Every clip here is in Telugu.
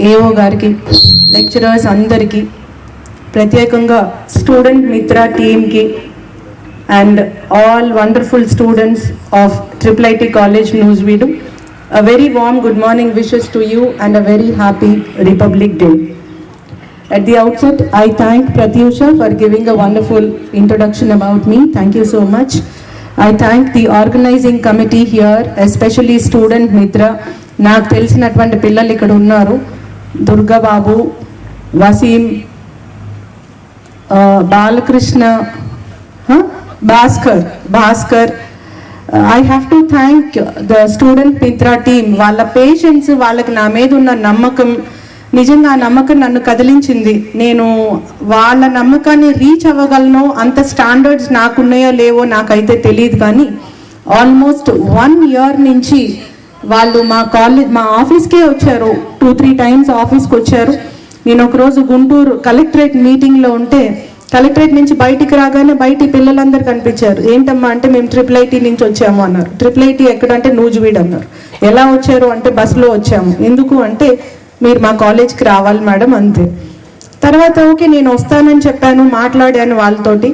ఏఓ గారికి, లెక్చరర్స్ అందరికీ, ప్రత్యేకంగా స్టూడెంట్ మిత్ర టీమ్కి and all wonderful students of IIIT College Nuzveedu, a very warm good morning wishes to you and a very happy Republic Day. At the outset, I thank Pratyusha for giving a wonderful introduction about me. Thank you so much. I thank the organizing committee here, especially Student Mitra. నాకు తెలిసినటువంటి పిల్లలు ఇక్కడ ఉన్నారు. Durga Babu, Waseem, Balakrishna, Bhaskar. I have to thank the Student Mitra team. వాళ్ళ పేషెన్స్, వాళ్ళకి నా మీద ఉన్న నమ్మకం, నిజంగా ఆ నమ్మకం నన్ను కదిలించింది. నేను వాళ్ళ నమ్మకాన్ని రీచ్ అవ్వగలను అంత స్టాండర్డ్స్ నాకున్నాయో లేవో నాకైతే తెలియదు, కానీ ఆల్మోస్ట్ 1 year నుంచి వాళ్ళు మా ఆఫీస్కే వచ్చారు. 2-3 times ఆఫీస్కి వచ్చారు. నేను ఒకరోజు గుంటూరు కలెక్టరేట్ మీటింగ్లో ఉంటే కలెక్టరేట్ నుంచి బయటికి రాగానే బయట పిల్లలందరూ కనిపించారు. ఏంటమ్మా అంటే మేము IIIT నుంచి వచ్చాము అన్నారు. IIIT ఎక్కడంటే నూజివీడు అన్నారు. ఎలా వచ్చారు అంటే బస్సులో వచ్చాము. ఎందుకు అంటే మీరు మా కాలేజ్కి రావాలి మేడం అంతే. తర్వాత ఓకే నేను వస్తానని చెప్పాను, మాట్లాడాను వాళ్ళతోటి.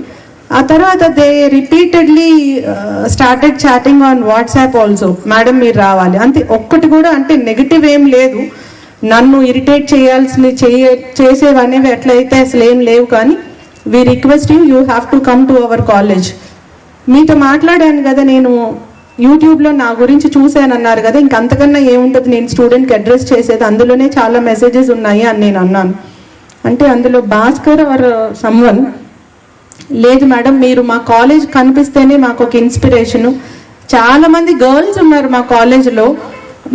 ఆ తర్వాత they repeatedly started chatting on WhatsApp also, madam మీరు రావాలి అంతే. ఒక్కటి కూడా అంటే నెగిటివ్ ఏం లేదు, నన్ను ఇరిటేట్ చేసేవనేవి ఎట్లయితే అసలు ఏం లేవు. కానీ we request you have to come to our college. మీతో మాట్లాడాను కదా, నేను యూట్యూబ్లో నా గురించి చూశాను అన్నారు కదా, ఇంకంతకన్నా ఏముంటుంది నేను స్టూడెంట్కి అడ్రస్ చేసేది, అందులోనే చాలా మెసేజెస్ ఉన్నాయి అని నేను అన్నాను. అంటే అందులో భాస్కర్ ఆర్ సమ్వన్, లేదు మేడం మీరు మా కాలేజ్ కనిపిస్తేనే మాకు ఒక ఇన్స్పిరేషను. చాలామంది గర్ల్స్ ఉన్నారు మా కాలేజ్లో,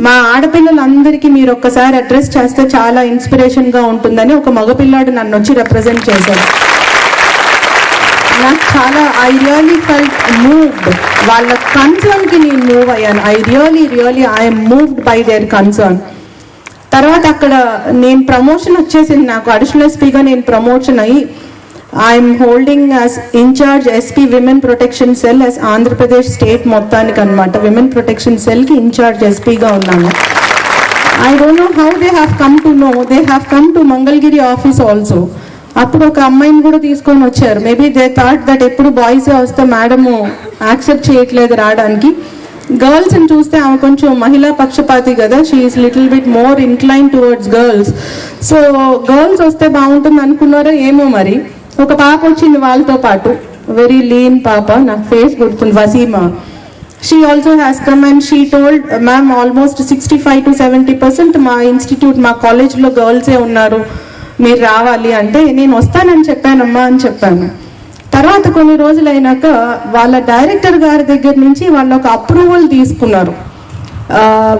మా ఆడపిల్లలందరికీ మీరు ఒక్కసారి అడ్రస్ చేస్తే చాలా ఇన్స్పిరేషన్గా ఉంటుందని ఒక మగపిల్లాడు నన్ను వచ్చి రిప్రజెంట్ చేశారు. నాకు చాలా ఐ రియలీ ఫెల్ట్ మూవ్డ్. వాళ్ళ కన్సర్న్కి నేను మూవ్ అయ్యాను. I I'm moved by their concern. తర్వాత అక్కడ నేను ప్రమోషన్ వచ్చేసింది, నాకు అడిషనల్ ఎస్పీగా నేను ప్రమోషన్ అయ్యి I'm holding as in-charge SP women protection cell as Andhra Pradesh state మొత్తానికి అనమాట. విమెన్ ప్రొటెక్షన్ సెల్కి ఇన్ఛార్జ్ SPగా ఉన్నాను. I don't know how they have come to know, they have come to Mangalagiri office also. అప్పుడు ఒక అమ్మాయిని కూడా తీసుకొని వచ్చారు. మేబీ దే థాట్ దట్ ఎప్పుడు బాయ్సే వస్తే మేడము యాక్సెప్ట్ చేయట్లేదు రావడానికి. గర్ల్స్ని చూస్తే ఆమె కొంచెం మహిళా పక్షపాతి కదా, she is little bit more incline towards girls. So girls వస్తే బాగుంటుంది అనుకున్నారో ఏమో మరి. ఒక పాప వచ్చింది వాళ్ళతో పాటు, వెరీ లీన్ పాప, నాకు ఫేస్ గుర్తుంది, Waseema. She also has come and she told ma'am almost 65 to 70% మా ఇన్స్టిట్యూట్ మా కాలేజ్లో గర్ల్సే ఉన్నారు, మీరు రావాలి అంటే నేను వస్తానని చెప్పానమ్మా అని చెప్పాను. తర్వాత కొన్ని రోజులు అయినాక వాళ్ళ డైరెక్టర్ గారి దగ్గర నుంచి వాళ్ళు ఒక అప్రూవల్ తీసుకున్నారు.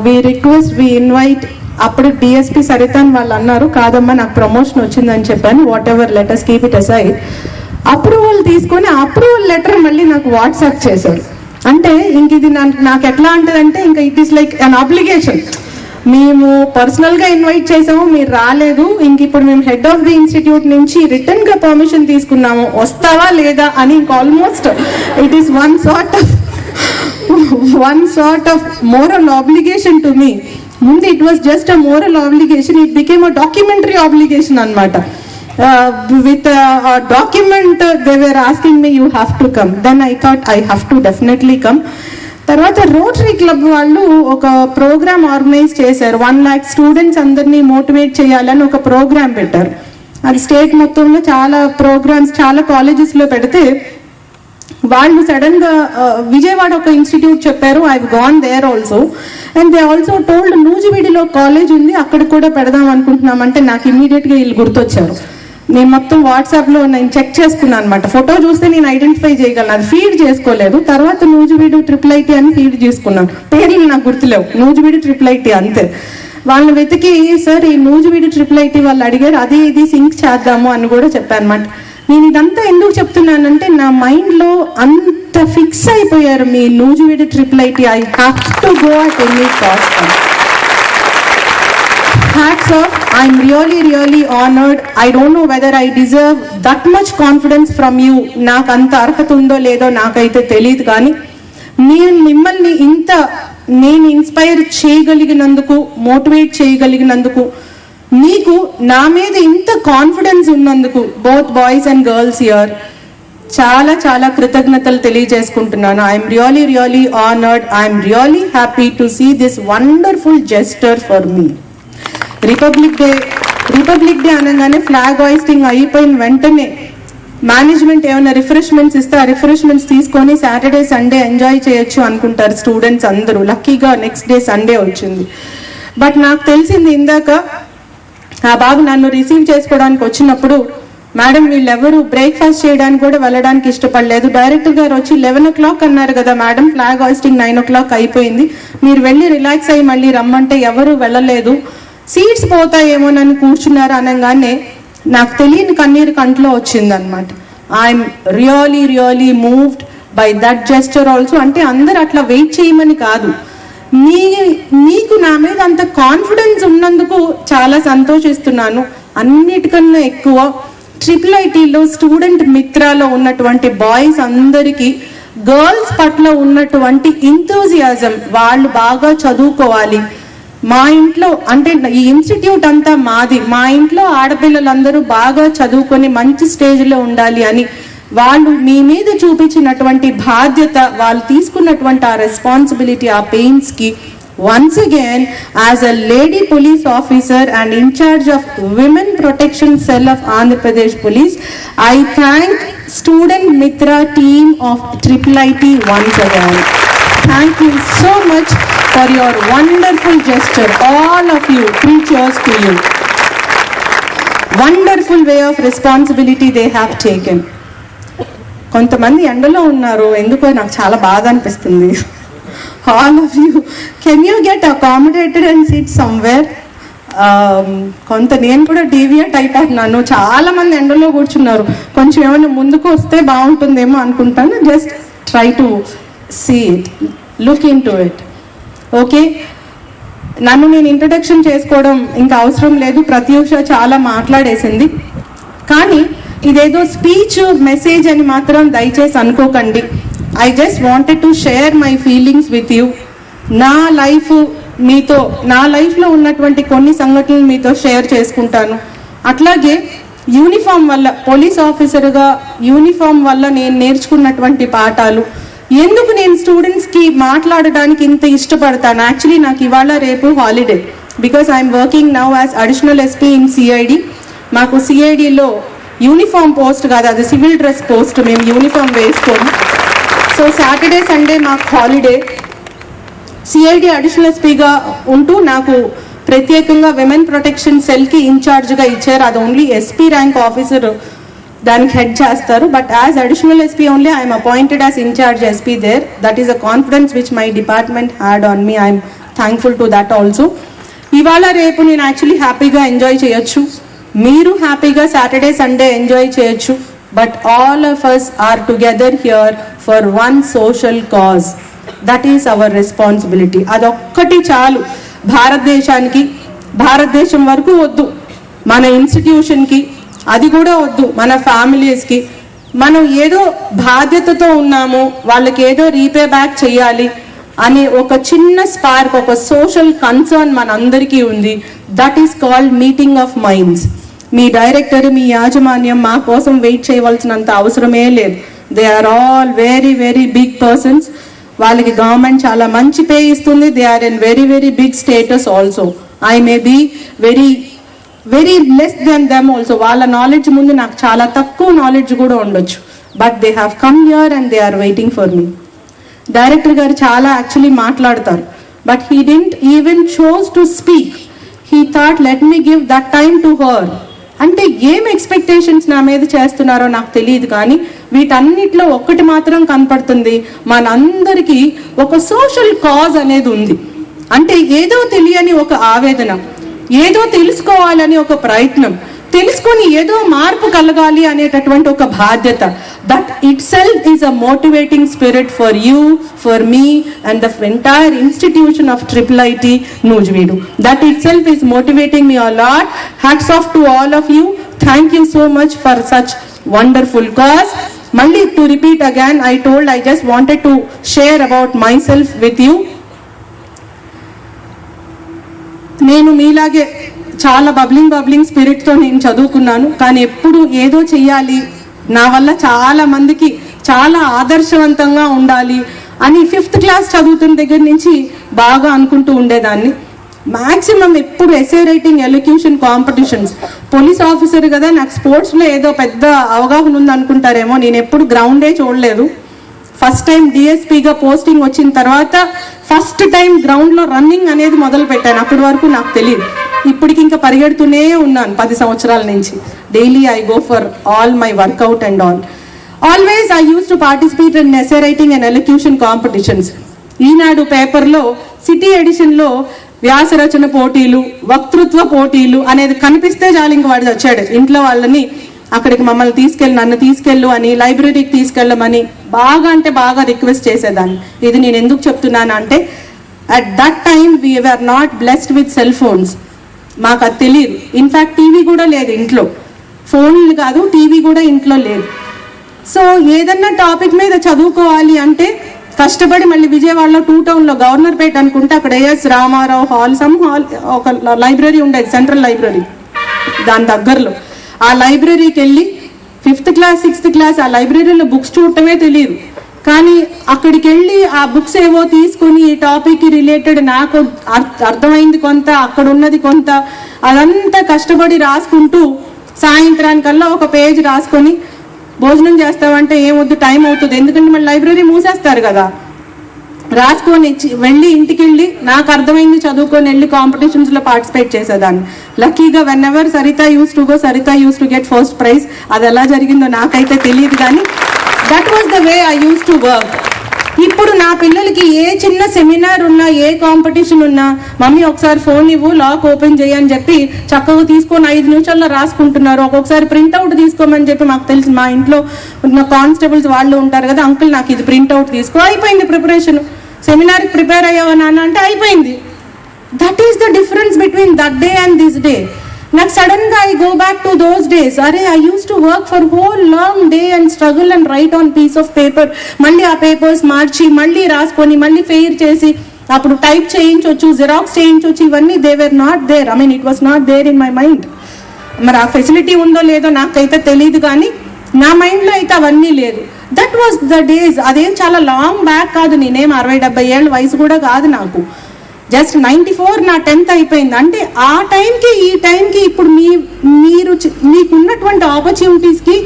We request, we invite. అప్పుడు DSP సరితాన్ వాళ్ళు అన్నారు, కాదమ్మా నాకు ప్రమోషన్ వచ్చిందని చెప్పాను, whatever let us keep it aside. Approval తీసుకొని అప్రూవల్ లెటర్ మళ్ళీ నాకు వాట్సాప్ చేశారు. అంటే ఇంక ఇది నాకు ఎట్లా అంటదంటే ఇంకా it is like an obligation. మేము పర్సనల్గా ఇన్వైట్ చేసాము, మీరు రాలేదు, ఇంక ఇప్పుడు మేము హెడ్ ఆఫ్ ది ఇన్స్టిట్యూట్ నుంచి రిటర్న్గా పర్మిషన్ తీసుకున్నాము, వస్తావా లేదా అని. ఇంక almost it is one sort of moral obligation to me. ముందు it was just a moral obligation, it became a documentary obligation అనమాట. With document they were asking me you have to come. Then I thought I have to definitely come. తర్వాత రోటరీ క్లబ్ వాళ్ళు ఒక ప్రోగ్రామ్ ఆర్గనైజ్ చేశారు. 1 lakh స్టూడెంట్స్ అందరినీ మోటివేట్ చేయాలని ఒక ప్రోగ్రామ్ పెట్టారు. అది స్టేట్ మొత్తంలో చాలా ప్రోగ్రామ్స్ చాలా కాలేజెస్లో పెడితే వాళ్ళు సడన్గా విజయవాడ ఒక ఇన్స్టిట్యూట్ చెప్పారు. I have gone there also and they also told నూజివీడిలో కాలేజ్ ఉంది, అక్కడ కూడా పెడదాం అనుకుంటున్నామంటే నాకు ఇమ్మీడియట్గా వీళ్ళు గుర్తొచ్చారు. నేను మొత్తం వాట్సాప్లో నేను చెక్ చేసుకున్నాను అనమాట. ఫోటో చూస్తే నేను ఐడెంటిఫై చేయగలను, అది ఫీడ్ చేసుకోలేదు. తర్వాత నూజివీడు IIIT అని ఫీడ్ చేసుకున్నాను. పేర్లు నాకు గుర్తులేవు, నూజివీడు IIIT అంతే. వాళ్ళని వెతికి సార్ ఈ నూజివీడు IIIT వాళ్ళు అడిగారు, అది ఇది సింక్ చేద్దాము అని కూడా చెప్పాను అనమాట. నేను ఇదంతా ఎందుకు చెప్తున్నానంటే నా మైండ్లో అంత ఫిక్స్ అయిపోయారు మీ Nuzvid IIIT, I have to go at any cost. Hats off, I'm really honored. I don't know whether I deserve that much confidence from you. నాకు అంత అర్హత ఉందో లేదో నాకైతే తెలియదు, కానీ మిమ్మల్ని ఇంత నేను ఇన్స్పైర్ చేయగలిగినందుకు, మోటివేట్ చేయగలిగినందుకు మీకు నా మీద ఇంత కాన్ఫిడెన్స్ ఉన్నందుకు both boys and girls here చాలా చాలా కృతజ్ఞతలు తెలియజేసుకుంటున్నాను. I'm really honoured. I'm really happy to see this wonderful gesture for me. Republic day అనగానే ఫ్లాగ్ హాయిస్టింగ్ అయిపోయిన వెంటనే మేనేజ్మెంట్ ఏమైనా రిఫ్రెష్మెంట్స్ ఇస్తే ఆ రిఫ్రెష్మెంట్స్ తీసుకొని సాటర్డే సండే ఎంజాయ్ చేయొచ్చు అనుకుంటారు స్టూడెంట్స్ అందరూ. లక్కీగా నెక్స్ట్ డే సండే వచ్చింది. బట్ నాకు తెలిసింది ఇందాక ఆ బాబు నన్ను రిసీవ్ చేసుకోవడానికి వచ్చినప్పుడు, మేడం వీళ్ళెవరు బ్రేక్ఫాస్ట్ చేయడానికి కూడా వెళ్ళడానికి ఇష్టపడలేదు. డైరెక్టర్ గారు వచ్చి 11 o'clock అన్నారు కదా మేడం, ఫ్లాగ్ హాయిస్టింగ్ 9 o'clock అయిపోయింది, మీరు వెళ్ళి రిలాక్స్ అయ్యి మళ్ళీ రమ్మంటే ఎవరు వెళ్ళలేదు, సీట్స్ పోతాయేమో నన్ను కూర్చున్నారు అనగానే నాకు తెలియని కన్నీరు కంట్లో వచ్చిందనమాట. I'm really moved by that gesture also. అంటే అందరు అట్లా వెయిట్ చేయమని కాదు, మీకు నా మీద అంత కాన్ఫిడెన్స్ ఉన్నందుకు చాలా సంతోషిస్తున్నాను. అన్నిటికన్నా ఎక్కువ IIITలో స్టూడెంట్ మిత్రాలో ఉన్నటువంటి బాయ్స్ అందరికీ గర్ల్స్ పట్ల ఉన్నటువంటి ఇంథూజియాజం, వాళ్ళు బాగా చదువుకోవాలి, మా ఇంట్లో అంటే ఈ ఇన్స్టిట్యూట్ అంతా మాది, మా ఇంట్లో ఆడపిల్లలందరూ బాగా చదువుకొని మంచి స్టేజ్లో ఉండాలి అని వాళ్ళు మీ మీద చూపించినటువంటి బాధ్యత, వాళ్ళు తీసుకున్నటువంటి ఆ రెస్పాన్సిబిలిటీ, ఆ పెయిన్స్కి once again as a lady police officer and in charge of women protection cell of Andhra Pradesh Police, I thank student mitra team of IIIT once again. Thank you so much for your wonderful gesture, all of you. Three cheers to you. Wonderful way of responsibility they have taken. కొంతమంది ఎండలో ఉన్నారు, ఎందుకో నాకు చాలా బాధ అనిపిస్తుంది. All of you, can you get accommodated and SIT somewhere? కొంత నేను కూడా డీవియేట్ అయిపోతున్నాను, చాలా మంది ఎండలో కూర్చున్నారు, కొంచెం ఏమైనా ముందుకు వస్తే బాగుంటుందేమో అనుకుంటాను. Just try to see it, look into it. Okay, నన్ను నేను ఇంట్రడక్షన్ చేసుకోవడం ఇంకా అవసరం లేదు, ప్రత్యూష చాలా మాట్లాడేసింది. కానీ ఇదేదో స్పీచ్ మెసేజ్ అని మాత్రం దయచేసి అనుకోకండి. I just wanted to share my feelings with you. నా లైఫ్లో ఉన్నటువంటి కొన్ని సంఘటనలు మీతో షేర్ చేసుకుంటాను. అట్లాగే యూనిఫామ్ వల్ల, పోలీస్ ఆఫీసర్గా యూనిఫామ్ వల్ల నేను నేర్చుకున్నటువంటి పాఠాలు, ఎందుకు నేను స్టూడెంట్స్కి మాట్లాడడానికి ఇంత ఇష్టపడతాను. యాక్చువల్లీ నాకు ఇవాళ రేపు holiday, because I'm working now as additional SP in CID. మాకు సిఐడిలో యూనిఫామ్ పోస్ట్ కాదు, అది సివిల్ డ్రెస్ పోస్ట్, మేము యూనిఫామ్ వేసుకోము. సో సాటర్డే సండే మాకు హాలిడే. సిఐడి అడిషనల్ ఎస్పీగా ఉంటూ నాకు ప్రత్యేకంగా విమెన్ ప్రొటెక్షన్ సెల్కి ఇన్ఛార్జ్గా ఇచ్చారు. అది ఓన్లీ ఎస్పీ ర్యాంక్ ఆఫీసర్ దానికి హెడ్ చేస్తారు. But as additional SP only I'm appointed as in-charge SP there. That is a confidence which my department had on me. I'm thankful to that also. ఇవాళ రేపు నేను యాక్చువల్లీ హ్యాపీగా ఎంజాయ్ చేయొచ్చు, మీరు హ్యాపీగా సాటర్డే సండే ఎంజాయ్ చేయొచ్చు. But all of us are together here for one social cause. That is our responsibility. అదొక్కటి చాలు భారతదేశానికి. భారతదేశం వరకు వద్దు, మన ఇన్స్టిట్యూషన్కి అది కూడా వద్దు, మన ఫ్యామిలీస్కి. మనం ఏదో బాధ్యతతో ఉన్నాము, వాళ్ళకి ఏదో రీపే బ్యాక్ చేయాలి అనే ఒక చిన్న స్పార్క్, ఒక సోషల్ కన్సర్న్ మనందరికీ ఉంది. That is called meeting of minds. మీ డైరెక్టర్, మీ యాజమాన్యం మా కోసం వెయిట్ చేయవలసినంత అవసరమే లేదు. They are all very big persons. వాళ్ళకి గవర్నమెంట్ చాలా మంచి పే ఇస్తుంది. They are in very big status also. I may be very less than them also. వాళ్ళ నాలెడ్జ్ ముందు నాకు చాలా తక్కువ నాలెడ్జ్ కూడా ఉండొచ్చు. But they have come here and they are waiting for me. Director గారు చాలా యాక్చువల్లీ మాట్లాడతారు, but he didn't even chose to speak. He thought let me give that time to her. అంటే ఏం ఎక్స్పెక్టేషన్స్ నా మీద చేస్తున్నారో నాకు తెలియదు, కానీ వీటన్నిటిలో ఒక్కటి మాత్రం కనపడుతుంది, మనందరికీ ఒక సోషల్ కాజ్ అనేది ఉంది. అంటే ఏదో తెలియని ఒక ఆవేదన, ఏదో తెలుసుకోవాలని ఒక ప్రయత్నం, తెలుసుకొని ఏదో మార్పు కలగాలి అనేటటువంటి ఒక బాధ్యత. That it self is a motivating spirit for you, for me and the entire institution of IIIT Nuzvid. That itself is motivating me a lot. Hats off to all of you. Thank you so much for such wonderful cause. Malli to repeat again, I just wanted to share about myself with you. నేను మీలాగే చాలా బబ్లింగ్ స్పిరిట్తో నేను చదువుకున్నాను. కానీ ఎప్పుడు ఏదో చెయ్యాలి, నా వల్ల చాలా మందికి చాలా ఆదర్శవంతంగా ఉండాలి అని 5th క్లాస్ చదువుతున్న దగ్గర నుంచి బాగా అనుకుంటూ ఉండేదాన్ని. మ్యాక్సిమం ఎప్పుడు essay writing, elocution competitions. Police officer కదా, నాకు స్పోర్ట్స్లో ఏదో పెద్ద అవగాహన ఉంది అనుకుంటారేమో, నేను ఎప్పుడు గ్రౌండే చూడలేదు. ఫస్ట్ టైం డిఎస్పీగా పోస్టింగ్ వచ్చిన తర్వాత ఫస్ట్ టైం గ్రౌండ్లో రన్నింగ్ అనేది మొదలు పెట్టాను. అప్పటి వరకు నాకు తెలియదు. ఇప్పటికి ఇంకా పరిగెడుతూనే ఉన్నాను 10 సంవత్సరాల నుంచి. Daily I go for all my workout and all. Always I use to participate in essay writing and elocution competitions. Eenadu పేపర్లో సిటీ ఎడిషన్లో వ్యాసరచన పోటీలు, వక్తృత్వ పోటీలు అనేది కనిపిస్తే చాలు ఇంక వాడు వచ్చాడు. ఇంట్లో వాళ్ళని అక్కడికి మమ్మల్ని నన్ను తీసుకెళ్ళు అని, లైబ్రరీకి తీసుకెళ్ళమని బాగా అంటే బాగా రిక్వెస్ట్ చేసేదాన్ని. ఇది నేను ఎందుకు చెప్తున్నాను అంటే, at that time we were not blessed with cell phones. మాకు అది తెలియదు. ఇన్ఫ్యాక్ట్ టీవీ కూడా లేదు ఇంట్లో. ఫోన్లు కాదు, టీవీ కూడా ఇంట్లో లేదు. సో ఏదన్నా టాపిక్ మీద చదువుకోవాలి అంటే కష్టపడి మళ్ళీ విజయవాడలో 2 టౌన్లో గవర్నర్పేట అనుకుంటే అక్కడ ఏఎస్ రామారావు హాల్ ఒక లైబ్రరీ ఉండేది, సెంట్రల్ లైబ్రరీ, దాని దగ్గరలో. ఆ లైబ్రరీకి వెళ్ళి 5th క్లాస్ 6th క్లాస్ ఆ లైబ్రరీలో బుక్స్ చూడటమే తెలియదు. కానీ అక్కడికి వెళ్ళి ఆ బుక్స్ ఏవో తీసుకొని ఈ టాపిక్కి రిలేటెడ్ నాకు అర్థమైంది కొంత, అక్కడ ఉన్నది కొంత, అదంతా కష్టపడి రాసుకుంటూ సాయంత్రానికల్లా ఒక పేజ్ రాసుకొని భోజనం చేస్తామంటే ఏమొద్దు, టైం అవుతుంది, ఎందుకంటే మళ్ళీ లైబ్రరీ మూసేస్తారు కదా. రాసుకొని వెళ్ళి ఇంటికి వెళ్ళి నాకు అర్థమైంది చదువుకొని వెళ్ళి కాంపిటీషన్స్లో పార్టిసిపేట్ చేసేదాన్ని. లక్కీగా when ever Saritha use to get first prize. అది ఎలా జరిగిందో నాకైతే తెలియదు, కానీ that was the way I use to work. ఇప్పుడు నా పిల్లలకి ఏ చిన్న సెమినార్ ఉన్నా, ఏ కాంపిటీషన్ ఉన్నా, మమ్మీ ఒకసారి ఫోన్ ఇవ్వు, లాక్ ఓపెన్ చేయని చెప్పి చక్కగా తీసుకొని 5 నిమిషాల్లో రాసుకుంటున్నారు. ఒక్కొక్కసారి ప్రింట్అవుట్ తీసుకోమని చెప్పి, మాకు తెలిసి మా ఇంట్లో ఉన్న కానిస్టేబుల్స్ వాళ్ళు ఉంటారు కదా, అంకుల్ నాకు ఇది ప్రింట్అవుట్ తీసుకో, అయిపోయింది ప్రిపరేషన్. సెమినార్కి ప్రిపేర్ అయ్యావా నాన్న అంటే అయిపోయింది. That is the difference between that day and this day. నాకు సడన్ గా I go back to those days. అరే I use to work for whole long day and struggle and write on piece of paper. మళ్ళీ ఆ పేపర్స్ మార్చి మళ్ళీ రాసుకొని మళ్ళీ ఫెయిర్ చేసి అప్పుడు టైప్ చేయించవచ్చు, జిరాక్స్ చేయించవచ్చు. ఇవన్నీ they were not there. I mean it was not there in my mind. మరి ఆ ఫెసిలిటీ ఉందో లేదో నాకైతే తెలియదు, కానీ నా మైండ్లో అయితే అవన్నీ లేదు. That was the days. అదేం చాలా లాంగ్ బ్యాక్ కాదు. నేనేం 60-70 ఏళ్ళ వయసు కూడా కాదు నాకు. జస్ట్ 94 నా 10th అయిపోయింది. అంటే ఆ టైంకి ఈ టైంకి ఇప్పుడు మీకున్నటువంటి ఆపర్చునిటీస్కి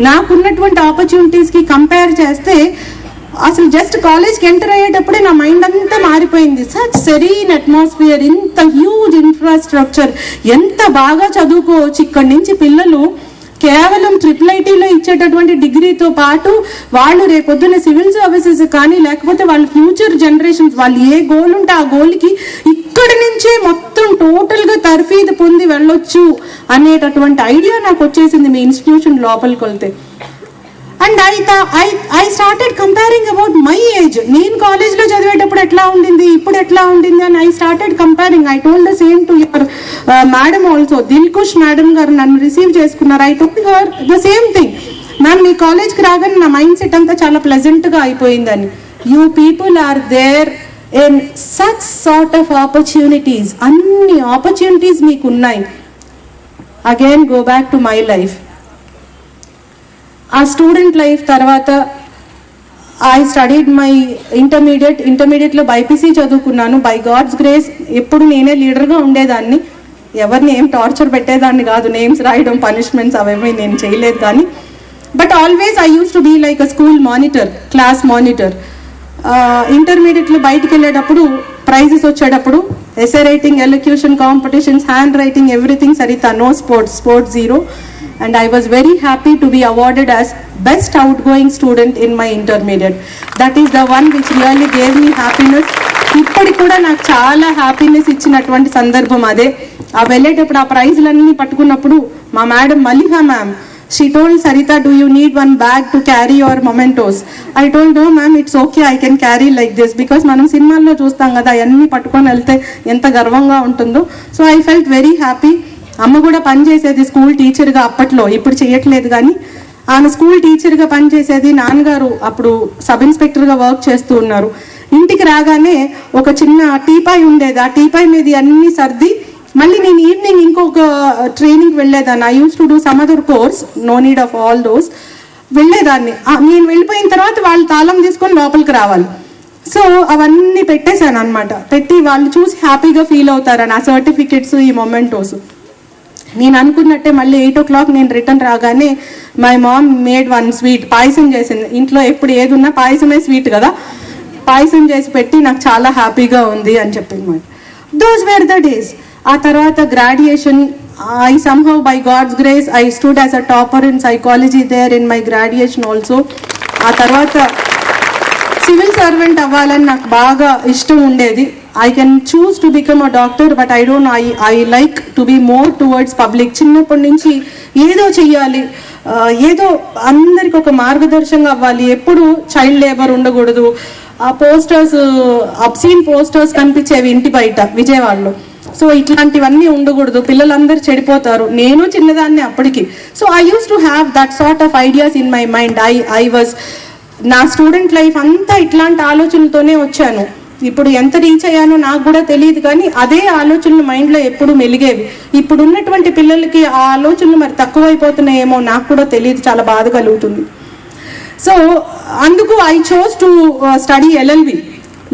నాకున్నటువంటి ఆపర్చునిటీస్కి కంపేర్ చేస్తే అసలు జస్ట్ కాలేజ్కి ఎంటర్ అయ్యేటప్పుడే నా మైండ్ అంతా మారిపోయింది. సచ్ సెరీన్ అట్మాస్ఫియర్, ఇంత హ్యూజ్ ఇన్ఫ్రాస్ట్రక్చర్, ఎంత బాగా చదువుకోవచ్చు ఇక్కడి నుంచి పిల్లలు. కేవలం IIITలో ఇచ్చేటటువంటి డిగ్రీతో పాటు వాళ్ళు రేపొద్దున సివిల్ సర్వీసెస్ కానీ, లేకపోతే వాళ్ళ ఫ్యూచర్ జనరేషన్స్ వాళ్ళు ఏ గోల్ ఉంటే ఆ గోల్కి ఇక్కడి నుంచే మొత్తం టోటల్గా తర్ఫీదు పొంది వెళ్ళొచ్చు అనేటటువంటి ఐడియా నాకు వచ్చేసింది మీ ఇన్స్టిట్యూషన్ లోపలికి వెళ్తే. And I started comparing about my age. నేను కాలేజ్లో చదివేటప్పుడు ఎట్లా ఉండింది, ఇప్పుడు ఎట్లా ఉండింది అని I started comparing. I told the same to your madam also. Dilkush madam గారు నన్ను రిసీవ్ చేసుకున్నారు. I told her the same thing. Ma'am మీ కాలేజ్కి రాగానే నా మైండ్ సెట్ అంతా చాలా ప్లెజెంట్గా అయిపోయిందని. You people are there in such sort of opportunities. అన్ని ఆపర్చునిటీస్ మీకు ఉన్నాయి. Again go back to my life. ఆ స్టూడెంట్ లైఫ్ తర్వాత ఐ స్టడీడ్ మై ఇంటర్మీడియట్లో బైపీసీ చదువుకున్నాను. బై గాడ్స్ గ్రేస్ ఎప్పుడు నేనే లీడర్గా ఉండేదాన్ని. ఎవరిని ఏం టార్చర్ పెట్టేదాన్ని కాదు. నేమ్స్ రాయడం, పనిష్మెంట్స్ అవేమీ నేను చేయలేదు. కానీ but always I use to be like a school monitor, class monitor. ఇంటర్మీడియట్లో బయటికి వెళ్ళేటప్పుడు ప్రైజెస్ వచ్చేటప్పుడు essay writing, elocution competitions, hand writing, everything Saritha, no sports 0. And I was very happy to be awarded as best outgoing student in my intermediate. That is the one which really gave me happiness. ఇప్పటికి కూడా నాకు చాలా హ్యాపీనెస్ ఇచ్చినటువంటి సందర్భం అదే. ఆ వెళ్ళేటప్పుడు ఆ ప్రైజ్లన్నీ పట్టుకున్నప్పుడు మా madam Maliha ma'am, she told Sarita, do you need one bag to carry your mementos? I told, no ma'am, it's okay, I can carry like this. Because మనం సినిమాల్లో చూస్తాం కదా, అవన్నీ పట్టుకొని వెళ్తే ఎంత గర్వంగా ఉంటుందో. So I felt very happy. అమ్మ కూడా పనిచేసేది స్కూల్ టీచర్గా అప్పట్లో, ఇప్పుడు చేయట్లేదు కానీ ఆమె స్కూల్ టీచర్గా పనిచేసేది. నాన్నగారు అప్పుడు సబ్ ఇన్స్పెక్టర్గా వర్క్ చేస్తూ ఉన్నారు. ఇంటికి రాగానే ఒక చిన్న టీపాయ్ ఉండేది. ఆ టీపాయ్ మీద అన్ని సర్ది మళ్ళీ నేను ఈవినింగ్ ఇంకొక ట్రైనింగ్కి వెళ్ళేదాన్ని. I use to do some other course, no need of all those. వెళ్ళేదాన్ని. నేను వెళ్ళిపోయిన తర్వాత వాళ్ళు తాళం తీసుకొని లోపలికి రావాలి. సో అవన్నీ పెట్టేశాను అనమాట. పెట్టి వాళ్ళు చూసి హ్యాపీగా ఫీల్ అవుతారని ఆ సర్టిఫికెట్స్, ఈ మొమెంటోస్. నేను అనుకున్నట్టే మళ్ళీ 8 o'clock నేను రిటర్న్ రాగానే my mom made one sweet, payasam చేసింది. ఇంట్లో ఎప్పుడు ఏది ఉన్నా పాయసమే స్వీట్ కదా, పాయసం చేసి పెట్టి నాకు చాలా హ్యాపీగా ఉంది అని చెప్పింది. Those wear the days. ఆ తర్వాత graduation, I somehow by God's grace I stood as a topper in psychology there in my graduation also. ఆ తర్వాత సివిల్ సర్వెంట్ అవ్వాలని నాకు బాగా ఇష్టం ఉండేది. I can choose to become a doctor but I don't know, I like to be more towards public. చిన్నప్పటి నుంచి ఏదో చెయ్యాలి, ఏదో అందరికి ఒక మార్గదర్శకంగా అవ్వాలి, ఎప్పుడు చైల్డ్ లేబర్ ఉండకూడదు. ఆ పోస్టర్స్, అబ్సీన్ పోస్టర్స్ కనిపించేవి ఇంటి బయట విజయవాడలో. సో ఇట్లాంటివన్నీ ఉండకూడదు, పిల్లలందరూ చెడిపోతారు. నేను చిన్నదాన్ని అప్పటికి. So I use to have that sort of ideas in my mind. I was, నా స్టూడెంట్ లైఫ్ అంతా ఇట్లాంటి ఆలోచనలతోనే వచ్చాను. ఇప్పుడు ఎంత రీచ్ అయ్యానో నాకు కూడా తెలియదు, కానీ అదే ఆలోచనలు మైండ్లో ఎప్పుడు మెలిగేవి. ఇప్పుడు ఉన్నటువంటి పిల్లలకి ఆ ఆలోచనలు మరి తక్కువైపోతున్నాయేమో నాకు కూడా తెలియదు, చాలా బాధ కలుగుతుంది. సో అందుకు I chose to study LLB.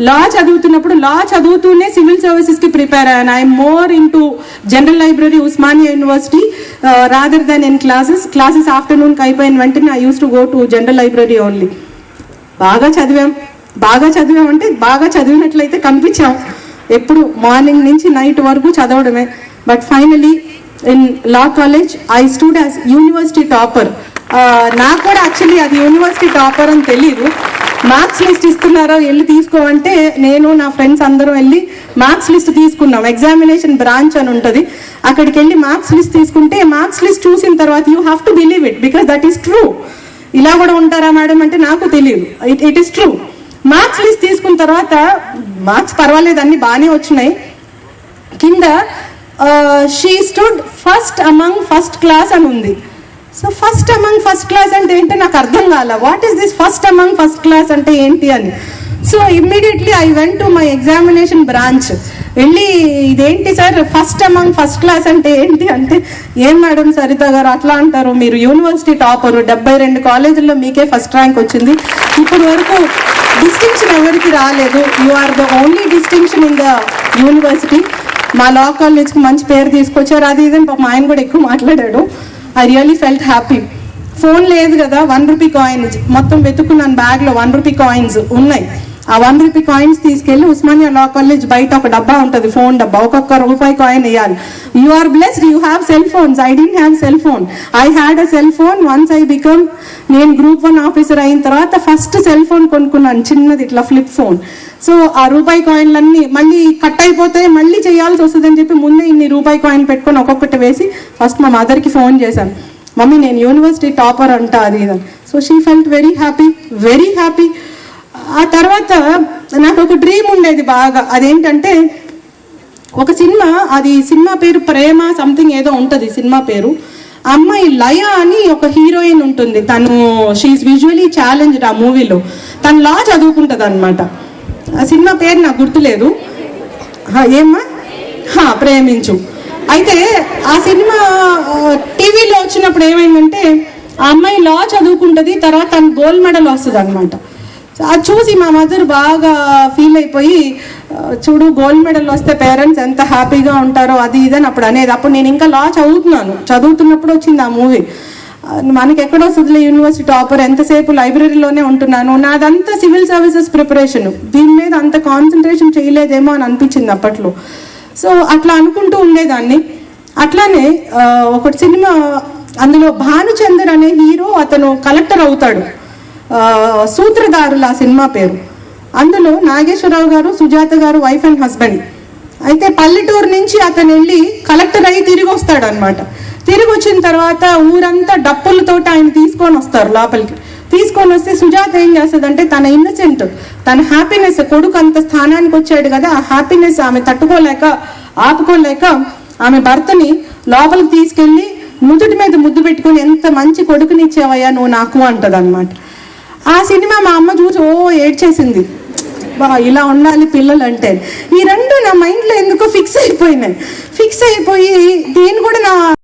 Law చదువుతున్నప్పుడు, లా చదువుతూనే సివిల్ సర్వీసెస్కి ప్రిపేర్ అయ్యాను. I'm more into general library, Osmania university, rather than in classes ఆఫ్టర్నూన్కి అయిపోయిన వెంటనే I use to go to general library only. బాగా చదివామంటే బాగా చదివినట్లయితే కనిపించాం. ఎప్పుడు మార్నింగ్ నుంచి నైట్ వరకు చదవడమే. But finally in law college I stood as university topper. నాకు కూడా యాక్చువల్లీ అది యూనివర్సిటీ టాపర్ అని తెలీదు. మార్క్స్ లిస్ట్ ఇస్తున్నారో వెళ్ళి తీసుకోమంటే నేను నా ఫ్రెండ్స్ అందరం వెళ్ళి మార్క్స్ లిస్ట్ తీసుకున్నాం. ఎగ్జామినేషన్ బ్రాంచ్ అని ఉంటుంది, అక్కడికి వెళ్ళి మార్క్స్ లిస్ట్ తీసుకుంటే, మార్క్స్ లిస్ట్ చూసిన తర్వాత you have to believe it because that is true. ఇలా కూడా ఉంటారా మేడం అంటే నాకు తెలియదు, it is true. Marks list తీసుకున్న తర్వాత మార్క్స్ పర్వాలేదు, అన్ని బాగానే వచ్చినాయి. కింద she stood first among first class అని ఉంది. So first among first class అంటే ఏంటో నాకు అర్థం కాల. What is this first among first class అంటే ఏంటి అని. So immediately I went to my examination branch. వెళ్ళి ఇదేంటి sir first among first class అంటే ఏంటి అంటే, ఏం మేడం సరిత గారు అట్లా అంటారు, మీరు యూనివర్సిటీ టాపర్, 72 కాలేజీల్లో మీకే ఫస్ట్ ర్యాంక్ వచ్చింది, ఇప్పుడు వరకు డిస్టింక్షన్ ఎవరికి రాలేదు, you are the only distinction in the university. మా లా కాలేజ్కి మంచి పేరు తీసుకొచ్చారు, అది ఇదని పాపం ఆయన కూడా ఎక్కువ మాట్లాడాడు. I really felt happy. Phone లేదు కదా, 1 రూపీ కాయిన్ మొత్తం వెతుక్కున్నాను, బ్యాగ్లో 1 రూపీ కాయిన్స్ ఉన్నాయి. ఆ 1 రూపీ కాయిన్స్ తీసుకెళ్ళి ఉస్మానియా లా కాలేజ్ బయట ఒక డబ్బా ఉంటుంది, ఫోన్ డబ్బా, ఒక్కొక్క రూపాయి కాయిన్ వేయాలి. You are blessed, you have cell phones. I didn't have cell phone, I had a cell phone once I become, నేను గ్రూప్ 1 ఆఫీసర్ అయిన తర్వాత ఫస్ట్ సెల్ ఫోన్ కొనుక్కున్నాను, చిన్నది ఇట్లా ఫ్లిప్ ఫోన్. సో ఆ రూపాయి కాయిన్లన్నీ మళ్ళీ కట్ అయిపోతే మళ్ళీ చేయాల్సి వస్తుందని చెప్పి ముందే ఇన్ని రూపాయి కాయిన్ పెట్టుకొని ఒక్కొక్కటి వేసి ఫస్ట్ మా మదర్కి ఫోన్ చేశాను, మమ్మీ నేను యూనివర్సిటీ టాపర్ అంట అది ఇదని. So she felt very happy. ఆ తర్వాత నాకు ఒక డ్రీమ్ ఉండేది బాగా, అదేంటంటే ఒక సినిమా, అది సినిమా పేరు ప్రేమ సంథింగ్ ఏదో ఉంటుంది సినిమా పేరు. ఆ అమ్మాయి లయ అని ఒక హీరోయిన్ ఉంటుంది, తను షీఈస్ విజువలీ ఛాలెంజ్డ్. ఆ మూవీలో తను లా చదువుకుంటుంది అనమాట. ఆ సినిమా పేరు నాకు గుర్తులేదు. ఏమ్మా, ప్రేమించు. అయితే ఆ సినిమా టీవీలో వచ్చినప్పుడు ఏమైందంటే, ఆ అమ్మాయి లా చదువుకుంటుంది, తర్వాత తను గోల్డ్ మెడల్ వస్తుంది అనమాట. అది చూసి మా మదర్ బాగా ఫీల్ అయిపోయి, చూడు గోల్డ్ మెడల్ వస్తే పేరెంట్స్ ఎంత హ్యాపీగా ఉంటారో అది ఇదని అప్పుడు అనేది. అప్పుడు నేను ఇంకా లా చదువుతున్నప్పుడు వచ్చింది ఆ మూవీ. మనకి ఎక్కడ వస్తుందిలే యూనివర్సిటీ టాపర్, ఎంతసేపు లైబ్రరీలోనే ఉంటున్నాను, నాదంతా సివిల్ సర్వీసెస్ ప్రిపరేషన్, దీని మీద అంత కాన్సన్ట్రేషన్ చేయలేదేమో అని అనిపించింది అప్పట్లో. సో అట్లా అనుకుంటూ ఉండేదాన్ని. అట్లానే ఒక సినిమా, అందులో భానుచందర్ అనే హీరో, అతను కలెక్టర్ అవుతాడు, సూత్రధారులు ఆ సినిమా పేరు. అందులో నాగేశ్వరరావు గారు, సుజాత గారు వైఫ్ అండ్ హస్బెండ్. అయితే పల్లెటూరు నుంచి అతను వెళ్ళి కలెక్టర్ అయ్యి తిరిగి వస్తాడు అనమాట. తిరిగి వచ్చిన తర్వాత ఊరంతా డప్పులతోటి ఆయన తీసుకొని వస్తారు లోపలికి. తీసుకొని వస్తే సుజాత ఏం చేస్తుందంటే, తన ఇన్నసెంట్, తన హ్యాపీనెస్, కొడుకు అంత స్థానానికి వచ్చాడు కదా, ఆ హ్యాపీనెస్ ఆమె ఆపుకోలేక ఆమె భర్తని లోపలికి తీసుకెళ్ళి నుదుటి మీద ముద్దు పెట్టుకొని, ఎంత మంచి కొడుకుని ఇచ్చావయ్యా నువ్వు నాకు అంటది అనమాట. ఆ సినిమా మా అమ్మ చూసి ఏడ్చేసింది. ఇలా ఉండాలి పిల్లలు అంటే. ఈ రెండు నా మైండ్లో ఎందుకో ఫిక్స్ అయిపోయినాయి. ఫిక్స్ అయిపోయి నేను కూడా నా